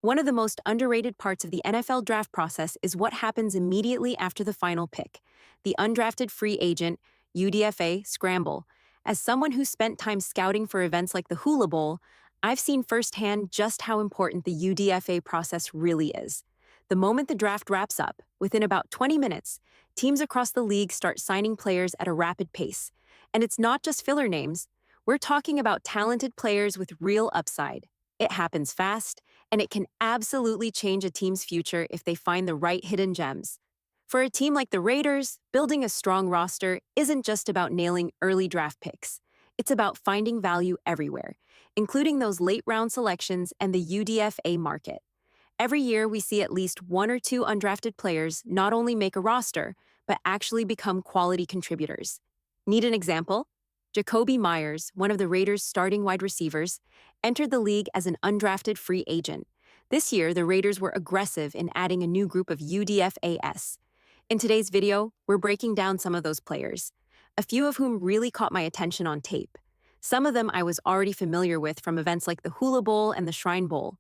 One of the most underrated parts of the NFL draft process is what happens immediately after the final pick, the undrafted free agent, UDFA, scramble. As someone who spent time scouting for events like the Hula Bowl, I've seen firsthand just how important the UDFA process really is. The moment the draft wraps up, within about 20 minutes, teams across the league start signing players at a rapid pace. And it's not just filler names. We're talking about talented players with real upside. It happens fast, and it can absolutely change a team's future if they find the right hidden gems. For a team like the Raiders, building a strong roster isn't just about nailing early draft picks. It's about finding value everywhere, including those late round selections and the UDFA market. Every year, we see at least one or two undrafted players not only make a roster, but actually become quality contributors. Need an example? Jacoby Myers, one of the Raiders' starting wide receivers, entered the league as an undrafted free agent. This year, the Raiders were aggressive in adding a new group of UDFAs. In today's video, we're breaking down some of those players, a few of whom really caught my attention on tape. Some of them I was already familiar with from events like the Hula Bowl and the Shrine Bowl.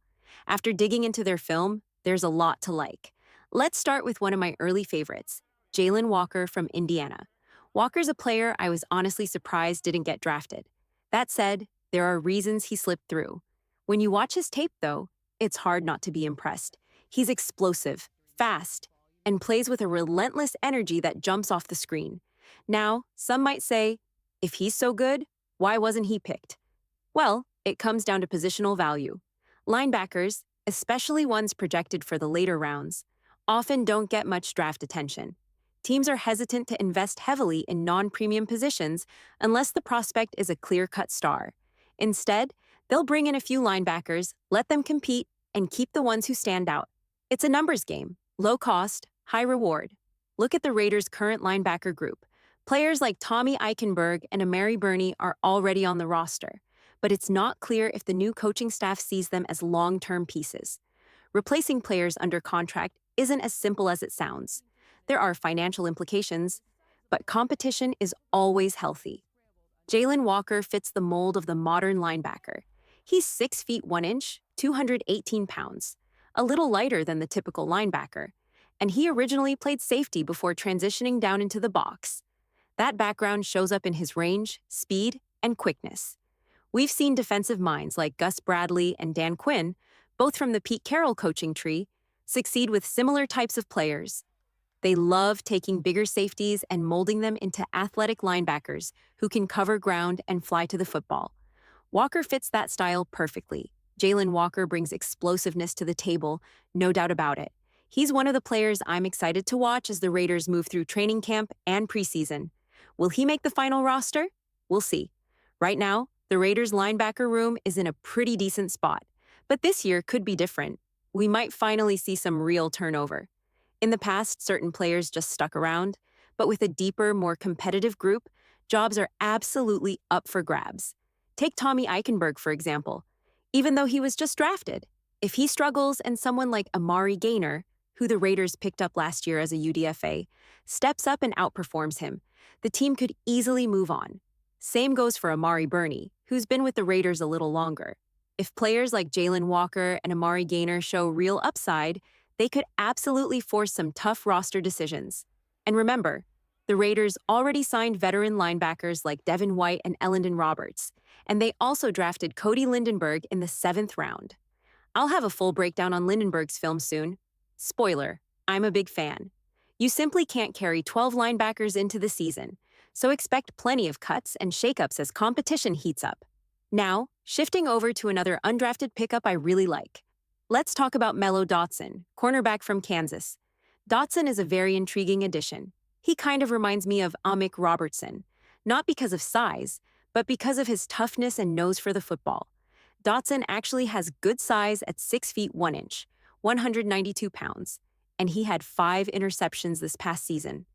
After digging into their film, there's a lot to like. Let's start with one of my early favorites, Jaylen Walker from Indiana. Walker's a player I was honestly surprised didn't get drafted. That said, there are reasons he slipped through. When you watch his tape, though, it's hard not to be impressed. He's explosive, fast, and plays with a relentless energy that jumps off the screen. Now, some might say, if he's so good, why wasn't he picked? Well, it comes down to positional value. Linebackers, especially ones projected for the later rounds, often don't get much draft attention. Teams are hesitant to invest heavily in non-premium positions unless the prospect is a clear-cut star. Instead, they'll bring in a few linebackers, let them compete, and keep the ones who stand out. It's a numbers game. Low cost, high reward. Look at the Raiders' current linebacker group. Players like Tommy Eichenberg and Amari Burney are already on the roster, but it's not clear if the new coaching staff sees them as long-term pieces. Replacing players under contract isn't as simple as it sounds. There are financial implications, but competition is always healthy. Jaylen Walker fits the mold of the modern linebacker. He's 6 feet 1 inch, 218 pounds, a little lighter than the typical linebacker, and he originally played safety before transitioning down into the box. That background shows up in his range, speed, and quickness. We've seen defensive minds like Gus Bradley and Dan Quinn, both from the Pete Carroll coaching tree, succeed with similar types of players. They love taking bigger safeties and molding them into athletic linebackers who can cover ground and fly to the football. Walker fits that style perfectly. Jaylen Walker brings explosiveness to the table, no doubt about it. He's one of the players I'm excited to watch as the Raiders move through training camp and preseason. Will he make the final roster? We'll see. Right now, the Raiders' linebacker room is in a pretty decent spot, but this year could be different. We might finally see some real turnover. In the past, certain players just stuck around, but with a deeper, more competitive group, jobs are absolutely up for grabs. Take Tommy Eichenberg, for example. Even though he was just drafted, if he struggles and someone like Amari Gaynor, who the Raiders picked up last year as a UDFA, steps up and outperforms him, the team could easily move on. Same goes for Amari Burney, who's been with the Raiders a little longer. If players like Jaylen Walker and Amari Gaynor show real upside, they could absolutely force some tough roster decisions. And remember, the Raiders already signed veteran linebackers like Devin White and Ellendon Roberts, and they also drafted Cody Lindenberg in the 7th round. I'll have a full breakdown on Lindenberg's film soon. Spoiler, I'm a big fan. You simply can't carry 12 linebackers into the season, so expect plenty of cuts and shakeups as competition heats up. Now, shifting over to another undrafted pickup I really like. Let's talk about Melo Dodson, cornerback from Kansas. Dodson is a very intriguing addition. He kind of reminds me of Amik Robertson, not because of size, but because of his toughness and nose for the football. Dodson actually has good size at 6 feet 1 inch, 192 pounds, and he had 5 interceptions this past season.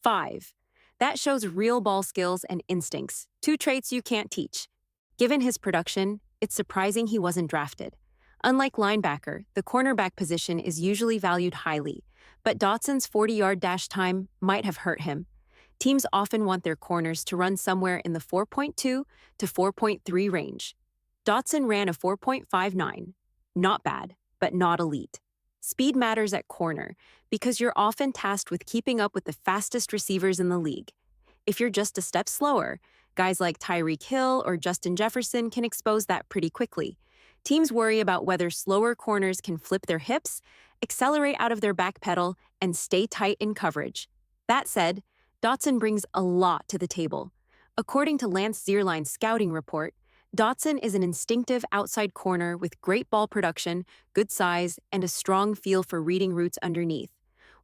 5. That shows real ball skills and instincts, 2 traits you can't teach. Given his production, it's surprising he wasn't drafted. Unlike linebacker, the cornerback position is usually valued highly, but Dodson's 40-yard dash time might have hurt him. Teams often want their corners to run somewhere in the 4.2 to 4.3 range. Dodson ran a 4.59. Not bad, but not elite. Speed matters at corner because you're often tasked with keeping up with the fastest receivers in the league. If you're just a step slower, guys like Tyreek Hill or Justin Jefferson can expose that pretty quickly. Teams worry about whether slower corners can flip their hips, accelerate out of their back pedal, and stay tight in coverage. That said, Dodson brings a lot to the table. According to Lance Zierlein's scouting report, Dodson is an instinctive outside corner with great ball production, good size, and a strong feel for reading routes underneath.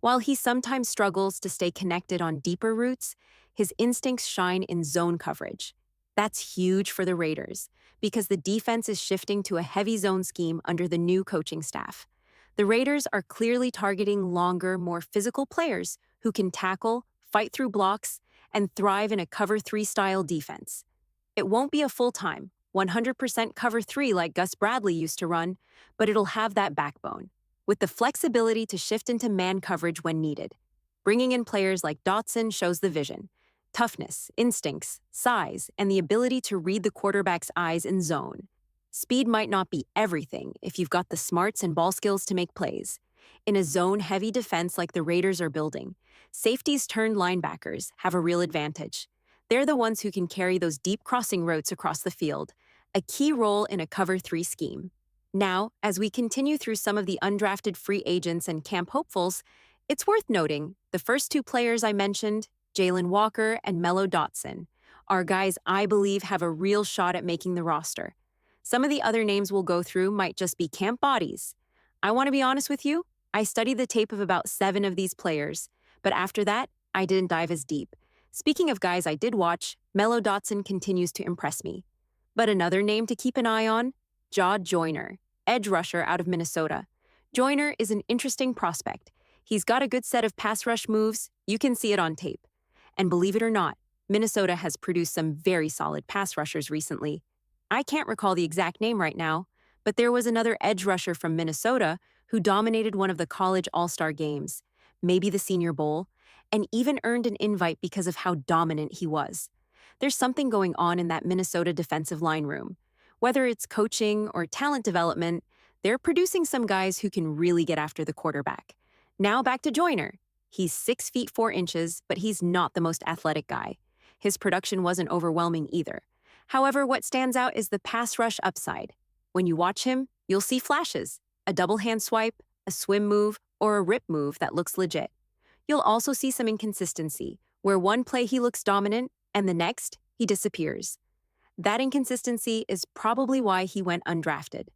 While he sometimes struggles to stay connected on deeper routes, his instincts shine in zone coverage. That's huge for the Raiders, because the defense is shifting to a heavy zone scheme under the new coaching staff. The Raiders are clearly targeting longer, more physical players who can tackle, fight through blocks, and thrive in a cover 3 style defense. It won't be a full-time, 100% cover 3 like Gus Bradley used to run, but it'll have that backbone, with the flexibility to shift into man coverage when needed. Bringing in players like Dodson shows the vision: toughness, instincts, size, and the ability to read the quarterback's eyes in zone. Speed might not be everything if you've got the smarts and ball skills to make plays. In a zone-heavy defense like the Raiders are building, safeties turned linebackers have a real advantage. They're the ones who can carry those deep crossing routes across the field, a key role in a cover 3 scheme. Now, as we continue through some of the undrafted free agents and camp hopefuls, it's worth noting the first 2 players I mentioned, Jaylen Walker and Melo Dodson, are guys I believe have a real shot at making the roster. Some of the other names we'll go through might just be camp bodies. I want to be honest with you, I studied the tape of about 7 of these players, but after that, I didn't dive as deep. Speaking of guys I did watch, Melo Dodson continues to impress me. But another name to keep an eye on, Jaw Joyner, edge rusher out of Minnesota. Joyner is an interesting prospect. He's got a good set of pass rush moves, you can see it on tape. And believe it or not, Minnesota has produced some very solid pass rushers recently. I can't recall the exact name right now, but there was another edge rusher from Minnesota who dominated one of the college all-star games, maybe the Senior Bowl, and even earned an invite because of how dominant he was. There's something going on in that Minnesota defensive line room. Whether it's coaching or talent development, they're producing some guys who can really get after the quarterback. Now back to Joyner. He's 6 feet 4 inches, but he's not the most athletic guy. His production wasn't overwhelming either. However, what stands out is the pass rush upside. When you watch him, you'll see flashes, a double hand swipe, a swim move, or a rip move that looks legit. You'll also see some inconsistency, where one play he looks dominant, and the next, he disappears. That inconsistency is probably why he went undrafted.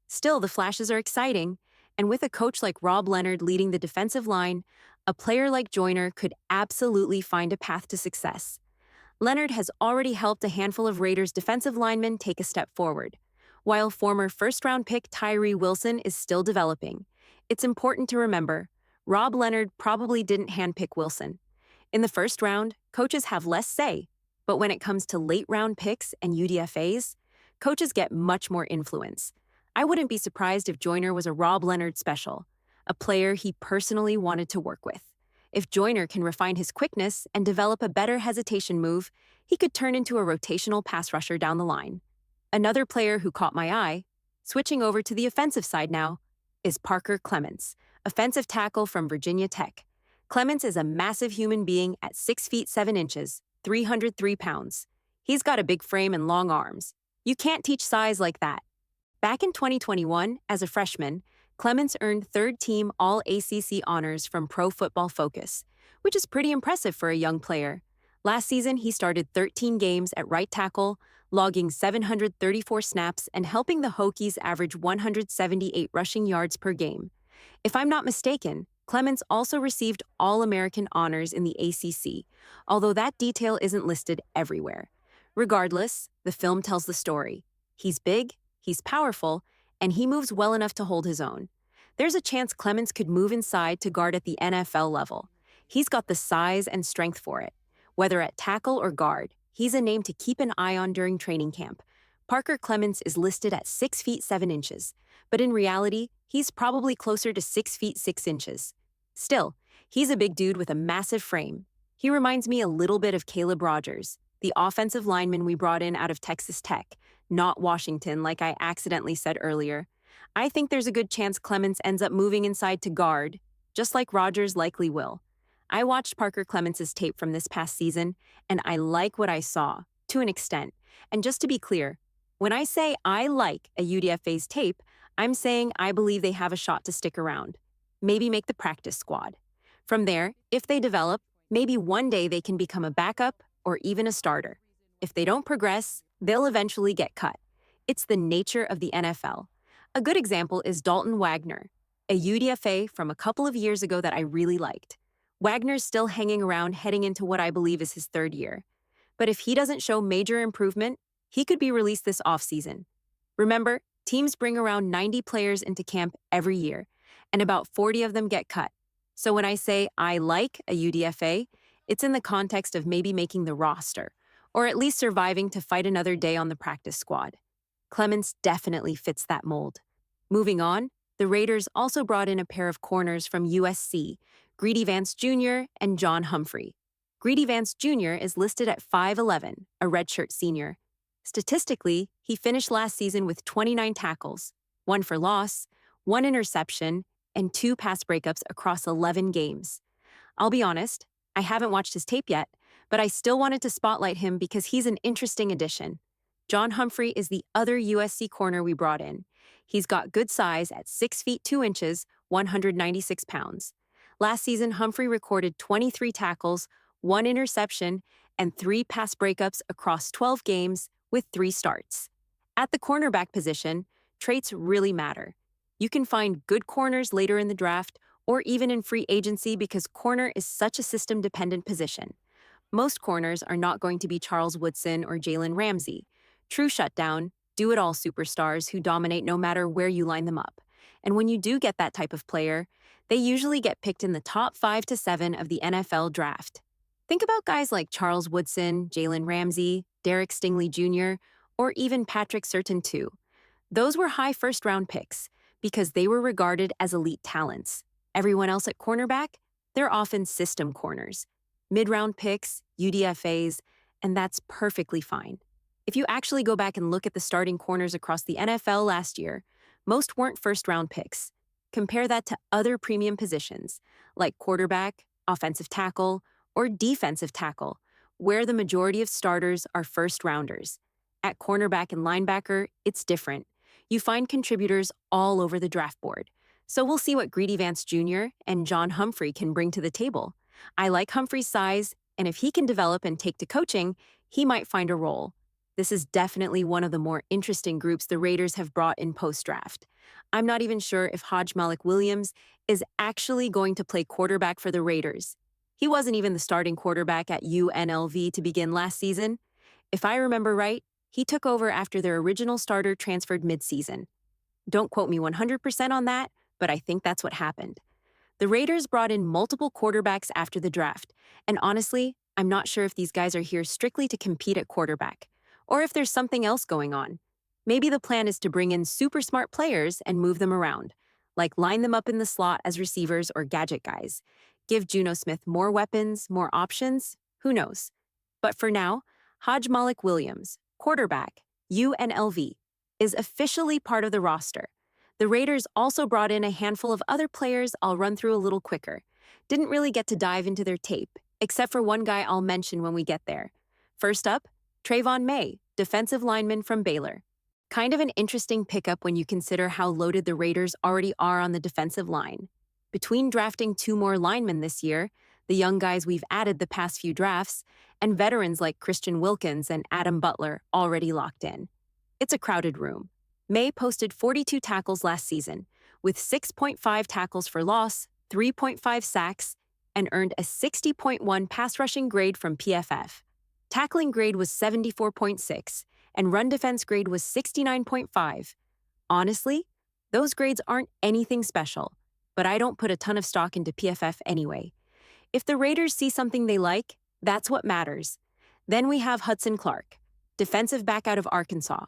Still, the flashes are exciting, and with a coach like Rob Leonard leading the defensive line, a player like Joyner could absolutely find a path to success. Leonard has already helped a handful of Raiders defensive linemen take a step forward, while former first-round pick Tyree Wilson is still developing. It's important to remember, Rob Leonard probably didn't handpick Wilson. In the first round, coaches have less say, but when it comes to late-round picks and UDFAs, coaches get much more influence. I wouldn't be surprised if Joyner was a Rob Leonard special, a player he personally wanted to work with. If Joyner can refine his quickness and develop a better hesitation move, he could turn into a rotational pass rusher down the line. Another player who caught my eye, switching over to the offensive side now, is Parker Clemens, offensive tackle from Virginia Tech. Clemens is a massive human being at 6 feet 7 inches, 303 pounds. He's got a big frame and long arms. You can't teach size like that. Back in 2021, as a freshman, Clemens earned third-team All-ACC honors from Pro Football Focus, which is pretty impressive for a young player. Last season, he started 13 games at right tackle, logging 734 snaps and helping the Hokies average 178 rushing yards per game. If I'm not mistaken, Clemens also received All-American honors in the ACC, although that detail isn't listed everywhere. Regardless, the film tells the story. He's big, he's powerful, and he moves well enough to hold his own. There's a chance Clemens could move inside to guard at the NFL level. He's got the size and strength for it. Whether at tackle or guard, he's a name to keep an eye on during training camp. Parker Clemens is listed at 6 feet 7 inches, but in reality, he's probably closer to 6 feet 6 inches. Still, he's a big dude with a massive frame. He reminds me a little bit of Caleb Rogers, the offensive lineman we brought in out of Texas Tech, not Washington like I accidentally said earlier. I think there's a good chance Clemens ends up moving inside to guard, just like Rodgers likely will. I watched Parker Clemens' tape from this past season, and I like what I saw, to an extent. And just to be clear, when I say I like a UDFA's tape, I'm saying I believe they have a shot to stick around. Maybe make the practice squad. From there, if they develop, maybe one day they can become a backup or even a starter. If they don't progress, they'll eventually get cut. It's the nature of the NFL. A good example is Dalton Wagner, a UDFA from a couple of years ago that I really liked. Wagner's still hanging around heading into what I believe is his third year. But if he doesn't show major improvement, he could be released this offseason. Remember, teams bring around 90 players into camp every year, and about 40 of them get cut. So when I say I like a UDFA, it's in the context of maybe making the roster, or at least surviving to fight another day on the practice squad. Clemens definitely fits that mold. Moving on, the Raiders also brought in a pair of corners from USC, Greedy Vance Jr. and John Humphrey. Greedy Vance Jr. is listed at 5'11", a redshirt senior. Statistically, he finished last season with 29 tackles, 1 for loss, 1 interception, and 2 pass breakups across 11 games. I'll be honest, I haven't watched his tape yet, but I still wanted to spotlight him because he's an interesting addition. John Humphrey is the other USC corner we brought in. He's got good size at 6 feet 2 inches, 196 pounds. Last season, Humphrey recorded 23 tackles, 1 interception, and 3 pass breakups across 12 games with 3 starts. At the cornerback position, traits really matter. You can find good corners later in the draft or even in free agency because corner is such a system-dependent position. Most corners are not going to be Charles Woodson or Jalen Ramsey. True shutdown, do-it-all superstars who dominate no matter where you line them up. And when you do get that type of player, they usually get picked in the top 5 to 7 of the NFL draft. Think about guys like Charles Woodson, Jalen Ramsey, Derek Stingley Jr., or even Patrick Surtain II. Those were high first-round picks because they were regarded as elite talents. Everyone else at cornerback, they're often system corners. Mid-round picks, UDFAs, and that's perfectly fine. If you actually go back and look at the starting corners across the NFL last year, most weren't first-round picks. Compare that to other premium positions, like quarterback, offensive tackle, or defensive tackle, where the majority of starters are first-rounders. At cornerback and linebacker, it's different. You find contributors all over the draft board. So we'll see what Greedy Vance Jr. and John Humphrey can bring to the table. I like Humphrey's size, and if he can develop and take to coaching, he might find a role. This is definitely one of the more interesting groups the Raiders have brought in post-draft. I'm not even sure if Malik Williams is actually going to play quarterback for the Raiders. He wasn't even the starting quarterback at UNLV to begin last season. If I remember right, he took over after their original starter transferred mid-season. Don't quote me 100% on that, but I think that's what happened. The Raiders brought in multiple quarterbacks after the draft, and honestly, I'm not sure if these guys are here strictly to compete at quarterback, or if there's something else going on. Maybe the plan is to bring in super smart players and move them around, like line them up in the slot as receivers or gadget guys. Give Juno Smith more weapons, more options, who knows. But for now, Malik Williams, quarterback, UNLV, is officially part of the roster. The Raiders also brought in a handful of other players I'll run through a little quicker. Didn't really get to dive into their tape, except for one guy I'll mention when we get there. First up, Trayvon May, defensive lineman from Baylor. Kind of an interesting pickup when you consider how loaded the Raiders already are on the defensive line. Between drafting 2 more linemen this year, the young guys we've added the past few drafts, and veterans like Christian Wilkins and Adam Butler already locked in. It's a crowded room. May posted 42 tackles last season, with 6.5 tackles for loss, 3.5 sacks, and earned a 60.1 pass rushing grade from PFF. Tackling grade was 74.6, and run defense grade was 69.5. Honestly, those grades aren't anything special, but I don't put a ton of stock into PFF anyway. If the Raiders see something they like, that's what matters. Then we have Hudson Clark, defensive back out of Arkansas.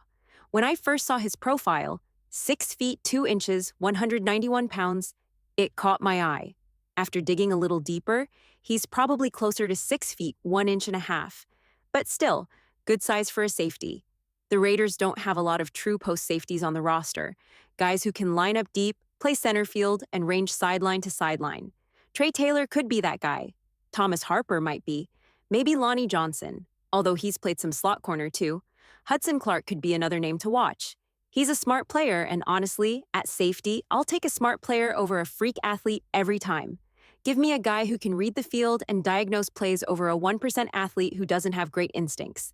When I first saw his profile, 6 feet 2 inches, 191 pounds, it caught my eye. After digging a little deeper, he's probably closer to 6 feet 1 inch and a half. But still, good size for a safety. The Raiders don't have a lot of true post safeties on the roster, guys who can line up deep, play center field, and range sideline to sideline. Trey Taylor could be that guy. Thomas Harper might be. Maybe Lonnie Johnson, although he's played some slot corner too. Hudson Clark could be another name to watch. He's a smart player, and honestly, at safety, I'll take a smart player over a freak athlete every time. Give me a guy who can read the field and diagnose plays over a 1% athlete who doesn't have great instincts,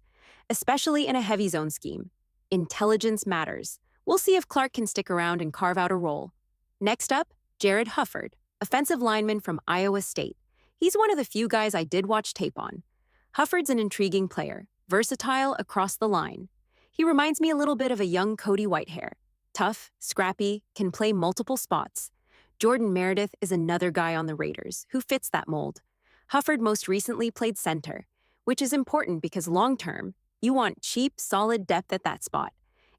especially in a heavy zone scheme. Intelligence matters. We'll see if Clark can stick around and carve out a role. Next up, Jared Hufford, offensive lineman from Iowa State. He's one of the few guys I did watch tape on. Hufford's an intriguing player, versatile across the line. He reminds me a little bit of a young Cody Whitehair. Tough, scrappy, can play multiple spots. Jordan Meredith is another guy on the Raiders who fits that mold. Hufford most recently played center, which is important because long-term, you want cheap, solid depth at that spot.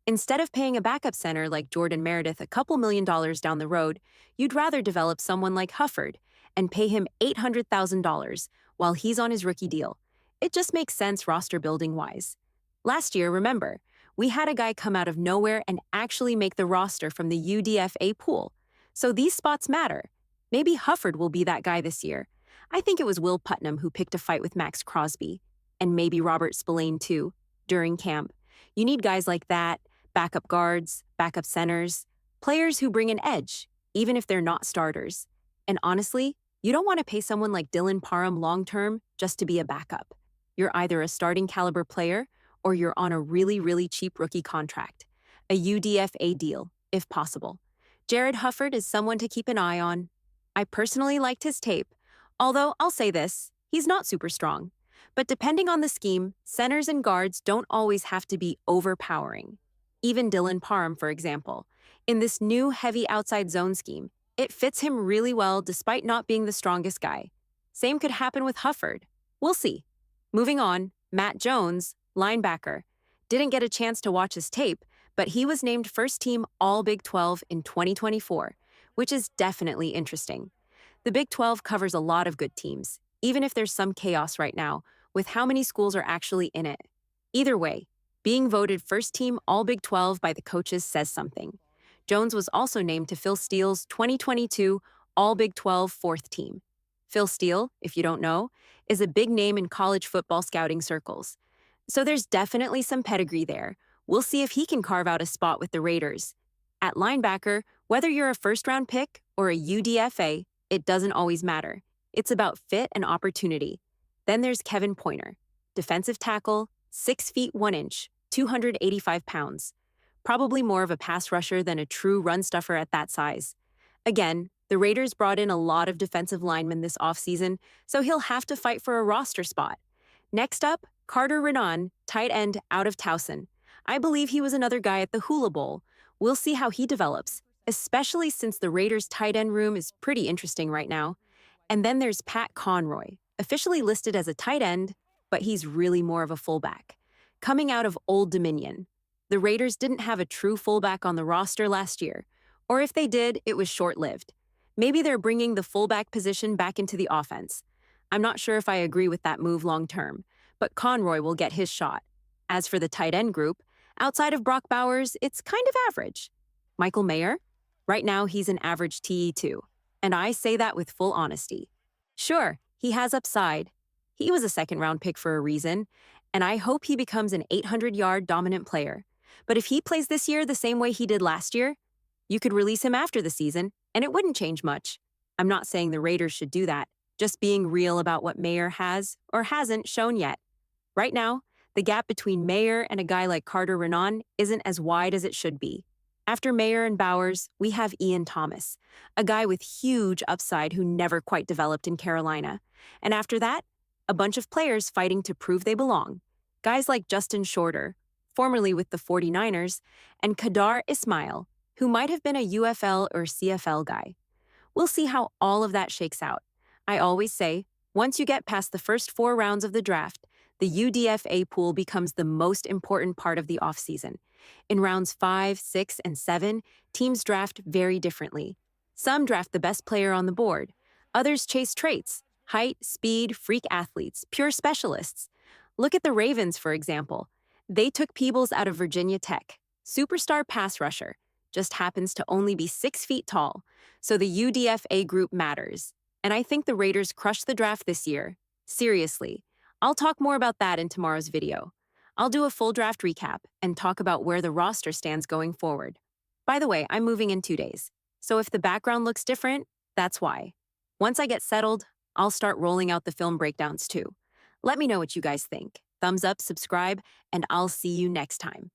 Instead of paying a backup center like Jordan Meredith a couple $1 million down the road, you'd rather develop someone like Hufford and pay him $800,000 while he's on his rookie deal. It just makes sense roster building-wise. Last year, remember, we had a guy come out of nowhere and actually make the roster from the UDFA pool. So these spots matter. Maybe Hufford will be that guy this year. I think it was Will Putnam who picked a fight with Max Crosby, and maybe Robert Spillane too, during camp. You need guys like that, backup guards, backup centers, players who bring an edge, even if they're not starters. And honestly, you don't want to pay someone like Dylan Parham long-term just to be a backup. You're either a starting caliber player or you're on a really, really cheap rookie contract. A UDFA deal, if possible. Jared Hufford is someone to keep an eye on. I personally liked his tape, although I'll say this, he's not super strong. But depending on the scheme, centers and guards don't always have to be overpowering. Even Dylan Parham, for example. In this new heavy outside zone scheme, it fits him really well despite not being the strongest guy. Same could happen with Hufford. We'll see. Moving on, Matt Jones, linebacker. Didn't get a chance to watch his tape, but he was named first team All Big 12 in 2024, which is definitely interesting. The Big 12 covers a lot of good teams, even if there's some chaos right now with how many schools are actually in it. Either way, being voted first team All Big 12 by the coaches says something. Jones was also named to Phil Steele's 2022 All Big 12 fourth team. Phil Steele, if you don't know, is a big name in college football scouting circles. So there's definitely some pedigree there. We'll see if he can carve out a spot with the Raiders. At linebacker, whether you're a first-round pick or a UDFA, it doesn't always matter. It's about fit and opportunity. Then there's Kevin Pointer, defensive tackle, 6 feet 1 inch, 285 pounds. Probably more of a pass rusher than a true run stuffer at that size. Again, the Raiders brought in a lot of defensive linemen this offseason, so he'll have to fight for a roster spot. Next up, Carter Renan, tight end out of Towson. I believe he was another guy at the Hula Bowl. We'll see how he develops, especially since the Raiders' tight end room is pretty interesting right now. And then there's Pat Conroy, officially listed as a tight end, but he's really more of a fullback. Coming out of Old Dominion. The Raiders didn't have a true fullback on the roster last year, or if they did, it was short-lived. Maybe they're bringing the fullback position back into the offense. I'm not sure if I agree with that move long-term, but Conroy will get his shot. As for the tight end group, outside of Brock Bowers, it's kind of average. Michael Mayer? Right now, he's an average TE2, and I say that with full honesty. Sure, he has upside. He was a second-round pick for a reason, and I hope he becomes an 800-yard dominant player. But if he plays this year the same way he did last year, you could release him after the season, and it wouldn't change much. I'm not saying the Raiders should do that, just being real about what Mayer has or hasn't shown yet. Right now, the gap between Mayer and a guy like Carter Renan isn't as wide as it should be. After Mayer and Bowers, we have Ian Thomas, a guy with huge upside who never quite developed in Carolina. And after that, a bunch of players fighting to prove they belong. Guys like Justin Shorter, formerly with the 49ers, and Kadar Ismail, who might have been a UFL or CFL guy. We'll see how all of that shakes out. I always say, once you get past the first 4 rounds of the draft, the UDFA pool becomes the most important part of the offseason. In rounds 5, 6, and 7, teams draft very differently. Some draft the best player on the board. Others chase traits, height, speed, freak athletes, pure specialists. Look at the Ravens, for example. They took Peebles out of Virginia Tech. Superstar pass rusher. Just happens to only be 6 feet tall. So the UDFA group matters. And I think the Raiders crushed the draft this year. Seriously. I'll talk more about that in tomorrow's video. I'll do a full draft recap and talk about where the roster stands going forward. By the way, I'm moving in 2 days. So if the background looks different, that's why. Once I get settled, I'll start rolling out the film breakdowns too. Let me know what you guys think. Thumbs up, subscribe, and I'll see you next time.